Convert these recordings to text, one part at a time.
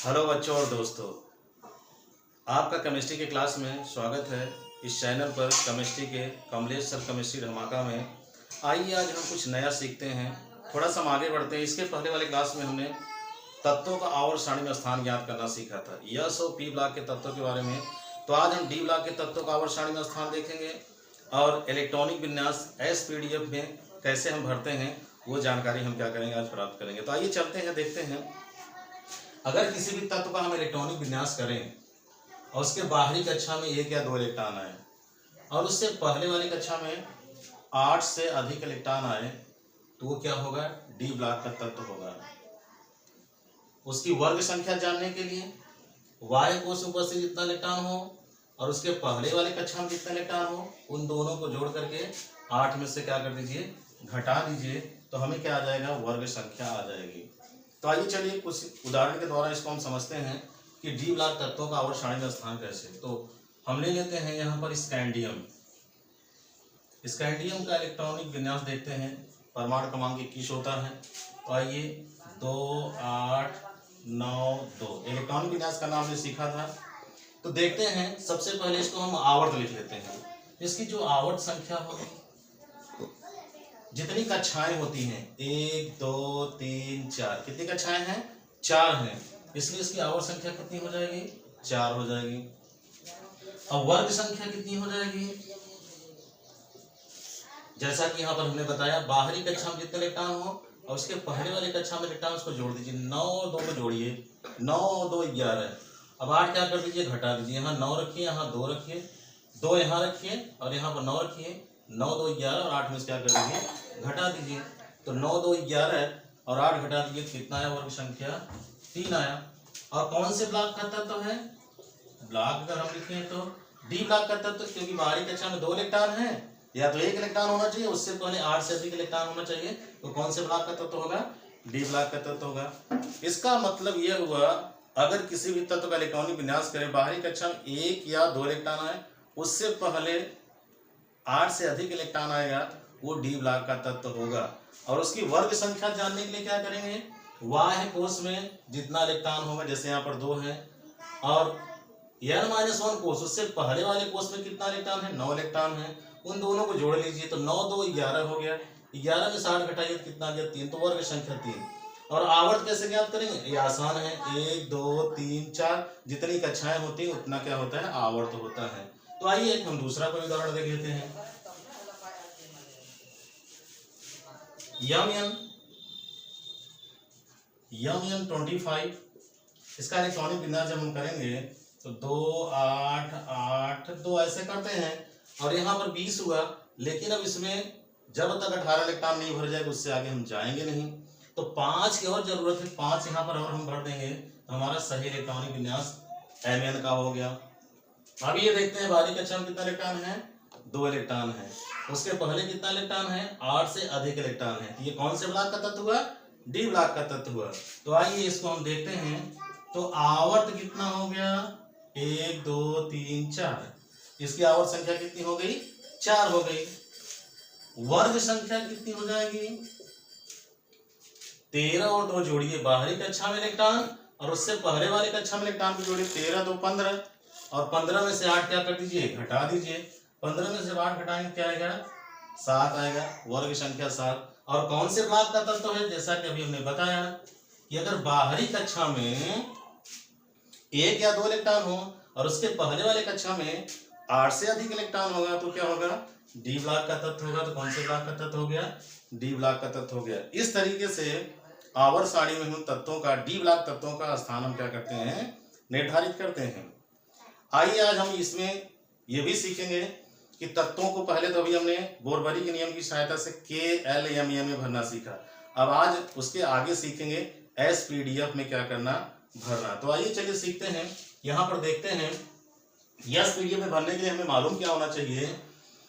Hello बच्चों और दोस्तों, आपका केमिस्ट्री के क्लास में स्वागत है। इस चैनल पर केमिस्ट्री के कमलेश सर केमिस्ट्री धमाका में आइए आज हम कुछ नया सीखते हैं। थोड़ा सा हम आगे बढ़ते हैं। इसके पहले वाले क्लास में हमने तत्वों का आवर्त सारणी में स्थान ज्ञात करना सीखा था, यस और पी ब्लॉक के तत्वों के बारे में। तो आज हम डी ब्लॉक के तत्वों का आवर्त सारणी में स्थान देखेंगे और इलेक्ट्रॉनिक विन्यास एस में कैसे हम भरते हैं वो जानकारी हम क्या करेंगे, आज प्राप्त करेंगे। तो आइए चलते हैं, देखते हैं। अगर किसी भी तत्व का हम इलेक्ट्रॉनिक विन्यास करें और उसके बाहरी कक्षा में 1 या 2 इलेक्ट्रॉन आए और उससे पहले वाली कक्षा में 8 से अधिक इलेक्ट्रॉन आए तो वो क्या होगा, डी ब्लॉक का तत्व होगा। उसकी वर्ग संख्या जानने के लिए वाई कोश ऊपर से जितना इलेक्ट्रॉन हो और उसके पहले वाले कक्षा में जितना इलेक्ट्रॉन हो, उन दोनों को जोड़ करके 8 में से क्या कर दीजिए, घटा दीजिए, तो हमें क्या आ जाएगा, वर्ग संख्या आ जाएगी। तो आइए चलिए कुछ उदाहरण के द्वारा इसको हम समझते हैं कि डी ब्लॉक तत्वों का आवर्त सारणी में स्थान कैसे। तो हम ले लेते हैं यहाँ पर स्कैंडियम का इलेक्ट्रॉनिक विन्यास देखते हैं। परमाणु क्रमांक 21 होता है। तो आइए 2 8 9 2 इलेक्ट्रॉनिक विन्यास का नाम हमने सीखा था। तो देखते हैं, सबसे पहले इसको हम आवर्त लिख लेते हैं। इसकी जो आवर्त संख्या होगी, जितनी कक्षाएं होती हैं 1 2 3 4, कितनी कक्षाएं हैं, 4 हैं, इसलिए इसकी आवर्त संख्या कितनी हो जाएगी, 4 हो जाएगी। अब वर्ग संख्या कितनी हो जाएगी, जैसा कि यहाँ पर हमने बताया, बाहरी कक्षा में जितने इलेक्ट्रॉन हो और उसके पहले वाले कक्षा में इलेक्ट्रॉन उसको जोड़ दीजिए। 9 और 2 को जोड़िए, 9 और 2 11। अब 8 क्या कर दीजिए, घटा दीजिए। यहाँ 9 रखिए, यहाँ 2 रखिए, 2 यहाँ रखिए और यहाँ पर 9 रखिए। 9 2 11 और 8 में से क्या कर दीजिए, घटा दीजिए। तो 9 2 11 और 8 घटा दीजिए, कितना आया, वर्ग संख्या 3 आया। और कौन से ब्लॉक का तत्व है, ब्लॉक अगर हम लिखें तो डी ब्लॉक का तत्व, क्योंकि बाहरी कक्षा में 2 इलेक्ट्रॉन है, या तो 1 इलेक्ट्रॉन होना चाहिए, उससे पहले 8 से अधिक इलेक्ट्रॉन होना चाहिए। तो कौन से ब्लॉक का तत्व होगा, डी ब्लॉक का तत्व होगा। इसका मतलब यह हुआ, अगर किसी भी तत्व का इलेक्ट्रॉनिक विन्यास करें, बाहरी कक्षा में 1 या 2 इलेक्ट्रॉन आए, उससे पहले 8 से अधिक इलेक्ट्रॉन आएगा, वो डी ब्लॉक का तत्व होगा। और उसकी वर्ग संख्या जानने के लिए क्या करेंगे, वाह्य कोश में जितना इलेक्ट्रॉन होगा, जैसे यहाँ पर 2 है, और n-1 कोश, उससे पहले वाले कोश में कितना इलेक्ट्रॉन है, 9 इलेक्ट्रॉन है, उन दोनों को जोड़ लीजिए। तो 9 2 11 हो गया, 11 में 60 घटाइए तो कितना गया, 3, तो वर्ग संख्या 3। और आवर्त कैसे ज्ञात करेंगे, ये आसान है, 1 2 3 4 जितनी कक्षाएं होती हैं उतना क्या होता है, आवर्त होता है। तो आइए एक हम दूसरा कोई उदाहरण देख लेते हैं। यम 25, इसका इलेक्ट्रॉनिक विन्यास जब हम करेंगे तो 2 8 8 2 ऐसे करते हैं और यहाँ पर 20 हुआ। लेकिन अब इसमें जब तक 18 इलेक्ट्रॉन नहीं भर जाएगा उससे आगे हम जाएंगे नहीं। तो 5 की और जरूरत है, 5 यहाँ पर और हम भर देंगे तो हमारा सही इलेक्ट्रॉनिक विन्यास Mn का हो गया। अब ये देखते हैं, बाहरी कक्षा में कितना इलेक्ट्रॉन है, 2 इलेक्ट्रॉन है, उसके पहले कितना इलेक्ट्रॉन है, 8 से अधिक इलेक्ट्रॉन है। ये कौन से ब्लॉक का तत्व हुआ, डी ब्लॉक का तत्व हुआ। तो आइए इसको हम देखते हैं। तो आवर्त कितना हो गया, 1 2 3 4, इसकी आवर्त संख्या कितनी हो गई, 4 हो गई। वर्ग संख्या कितनी हो जाएगी, 13 और 2 जोड़िए, बाहरी कक्षा में इलेक्ट्रॉन और उससे पहले वाले कक्षा में इलेक्ट्रॉन को जोड़िए, 13 2 15 और 15 में से 8 क्या कर दीजिए, घटा दीजिए। 15 में से 8 घटाएंगे क्या आएगा, 7 आएगा, वर्ग संख्या 7। और कौन से ब्लॉक का तत्व है, जैसा कि अभी हमने बताया कि अगर बाहरी कक्षा में 1 या 2 इलेक्ट्रॉन हो और उसके पहले वाले कक्षा में 8 से अधिक इलेक्ट्रॉन होगा तो क्या होगा, डी ब्लॉक का तत्व होगा। तो कौन से ब्लॉक का तत्व हो गया, डी ब्लॉक का तत्व हो गया। इस तरीके से आवर्त सारणी में हम तत्वों का, डी ब्लॉक तत्वों का स्थान हम क्या करते हैं, निर्धारित करते हैं। आइए आज हम इसमें ये भी सीखेंगे कि तत्वों को, पहले तो अभी हमने बोरबरी के नियम की सहायता से KLMM में भरना सीखा, अब आज उसके आगे सीखेंगे SPDF में क्या करना, भरना। तो आइए चलिए सीखते हैं। यहाँ पर देखते हैं, SPDF में भरने के लिए हमें मालूम क्या होना चाहिए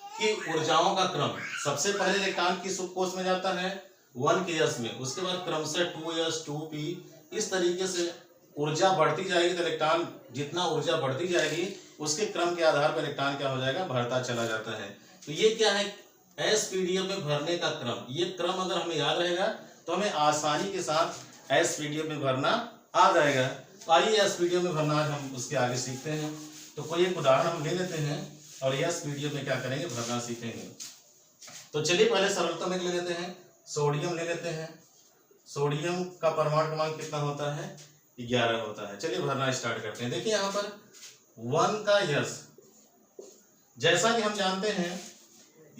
कि ऊर्जाओं का क्रम, सबसे पहले इलेक्ट्रॉन किस उपकोष में जाता है, 1k में, उसके बाद क्रमशः 2s 2p, इस तरीके से ऊर्जा बढ़ती जाएगी। तो इलेक्ट्रॉन जितना ऊर्जा बढ़ती जाएगी उसके क्रम के आधार पर इलेक्ट्रॉन क्या हो जाएगा, बढ़ता चला जाता है। तो ये क्या है, SPDF में भरने का क्रम। ये क्रम अगर हमें याद रहेगा तो हमें आसानी के साथ SPDF में भरना आ जाएगा। तो आइए इस वीडियो में भरना आज हम उसके आगे सीखते हैं। तो कोई एक उदाहरण हम ले लेते हैं और इस वीडियो में क्या करेंगे, भरना सीखेंगे। तो चलिए पहले सरलता में ले लेते हैं, सोडियम ले लेते हैं। सोडियम का परमाणु क्रमांक कितना होता है, 11 होता है। चलिए भरना स्टार्ट करते हैं। देखिए यहाँ पर 1 का यस, जैसा कि हम जानते हैं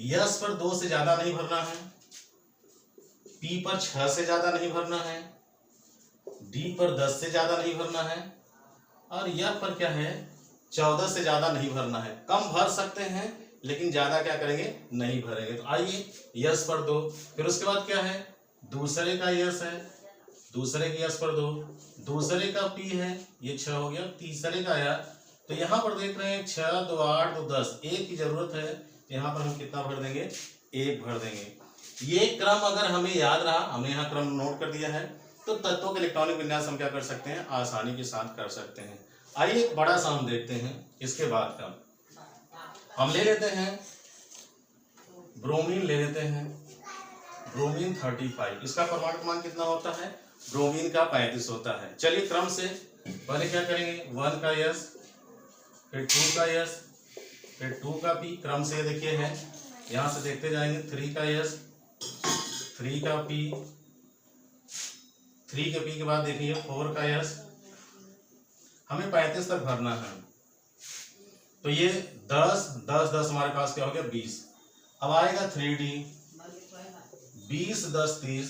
यस पर 2 से ज्यादा नहीं भरना है, पी पर 6 से ज्यादा नहीं भरना है, डी पर 10 से ज्यादा नहीं भरना है, और यह पर क्या है 14 से ज्यादा नहीं भरना है। कम भर सकते हैं लेकिन ज्यादा क्या करेंगे, नहीं भरेंगे। तो आइए यस पर 2, फिर उसके बाद क्या है, दूसरे का यस है, दूसरे के यस पर 2, दूसरे का पी है, ये 6 हो गया, तीसरे का या। तो यहाँ पर देख रहे हैं 6 2 8 2 10, एक की जरूरत है, यहाँ पर हम कितना भर देंगे, 1 भर देंगे। ये क्रम अगर हमें याद रहा, हमने यहाँ क्रम नोट कर दिया है, तो तत्वों के इलेक्ट्रॉनिक विन्यास हम क्या कर सकते हैं, आसानी के साथ कर सकते हैं। आइए एक बड़ा सा हम देखते हैं। इसके बाद का हम ले लेते हैं ब्रोमीन, ले लेते हैं ब्रोमीन 35। इसका परमाणु क्रमांक कितना होता है, ब्रोमीन का 35 होता है। चलिए क्रम से पहले क्या करेंगे, 1 का यस, फिर 2 का यस, फिर 2 का पी, क्रम से देखिए है, यहां से देखते जाएंगे। 3 का यस, 3 का पी, 3 के पी के बाद देखिए 4 का यस। हमें 35 तक भरना है, तो ये 10 10 10 हमारे पास क्या हो गया, 20। अब आएगा 3D, 20 10 30,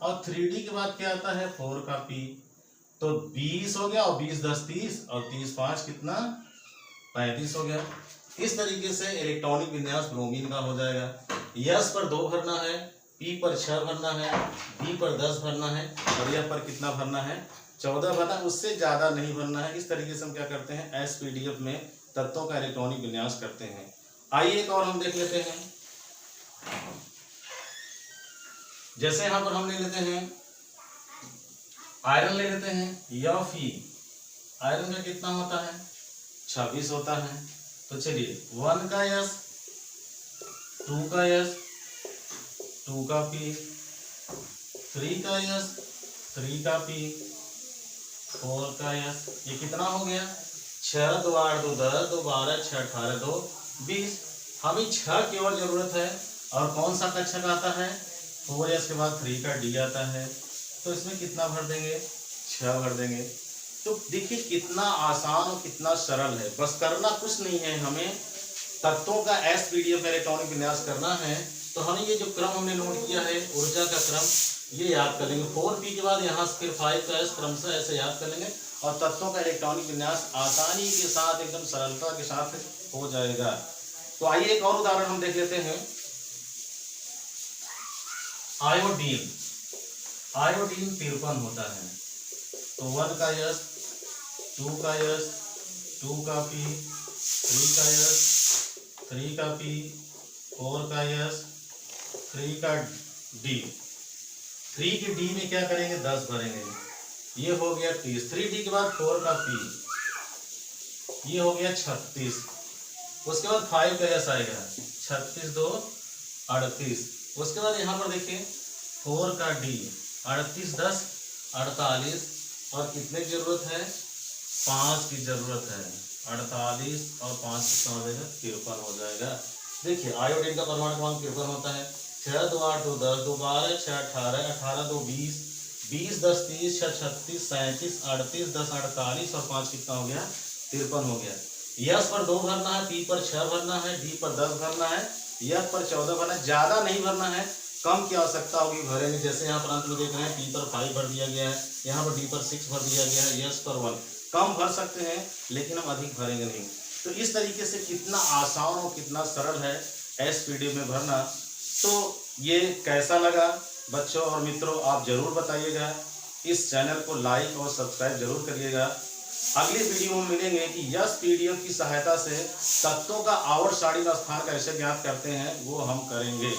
और 3D के बाद क्या आता है, 4 का पी, तो 20 हो गया, और 20 10 30, और 30 5 कितना, 35 हो गया। इस तरीके से इलेक्ट्रॉनिक विन्यास ब्रोमीन का हो जाएगा। यस पर 2 भरना है, पी पर 6 भरना है, डी पर 10 भरना है, और यह पर कितना भरना है, 14 भरना, उससे ज्यादा नहीं भरना है। इस तरीके से हम क्या करते हैं, SPDF में तत्वों का इलेक्ट्रॉनिक विन्यास करते हैं। आइए एक और हम देख लेते हैं। जैसे यहां पर हम ले लेते हैं आयरन, ले लेते हैं या फी, आयरन का कितना होता है, 26 होता है। तो चलिए 1 का यस, 2 का यस, 2 का पी, 3 का यस, 3 का पी, 4 का यस। ये कितना हो गया, 6 2 8 2 10 2 12 6 18 2 20। हमें 6 की और जरूरत है, और कौन सा कक्षक आता है, 4 यस के बाद 3 का डी आता है। तो इसमें कितना भर देंगे, 6 भर देंगे। तो देखिए कितना आसान और कितना सरल है, बस करना कुछ नहीं है, हमें तत्वों का SPDF में इलेक्ट्रॉनिक विन्यास करना है। तो हमें ये जो क्रम हमने नोट किया है, ऊर्जा का क्रम, ये याद कर लेंगे। 4P के बाद यहाँ से फिर 5 का S, क्रम से ऐसे याद कर लेंगे, और तत्वों का इलेक्ट्रॉनिक विन्यास आसानी के साथ, एकदम सरलता के साथ हो जाएगा। तो आइए एक और उदाहरण हम देख लेते हैं। आयोडीन, आयोडीन 53 होता है। तो 1 का यस, 2 का यस, 2 का पी, 3 का यस, 3 का पी, 4 का यस, 3 का डी। 3 के डी में क्या करेंगे, 10 भरेंगे, ये हो गया 30। 3D के बाद 4 का पी, ये हो गया 36। उसके बाद 5 का यस आएगा, 36 2 38। उसके बाद यहाँ पर देखिए 4 का डी, 38 10 48, और कितने की जरूरत है, 5 की जरूरत है। 48 और 5 कितना हो जाएगा, 53 हो जाएगा। देखिए आयोडीन का परमाणु क्रमांक 53 होता है। 6 2 8 2 10 2 12 6 18 18 2 20 20 10 30 6 36 37 38 10 48, और 5 कितना हो गया, 53 हो गया। यस पर 2 भरना है, पी पर 6 भरना है, डी पर 10 भरना है, यस पर 14 भरना है। ज्यादा नहीं भरना है, कम की आवश्यकता होगी भरेंगे। जैसे यहाँ पर अंत में देख रहे हैं, पी पर 5 भर दिया गया है, यहाँ पर डी पर 6 भर दिया गया है, यस पर 1। कम भर सकते हैं लेकिन हम अधिक भरेंगे नहीं। तो इस तरीके से कितना आसान और कितना सरल है SPDF में भरना। तो ये कैसा लगा बच्चों और मित्रों, आप जरूर बताइएगा। इस चैनल को लाइक और सब्सक्राइब जरूर करिएगा। अगली वीडियो में मिलेंगे कि SPDF की सहायता से तत्वों का आवर्त सारणी में स्थान कैसे ज्ञात करते हैं, वो हम करेंगे।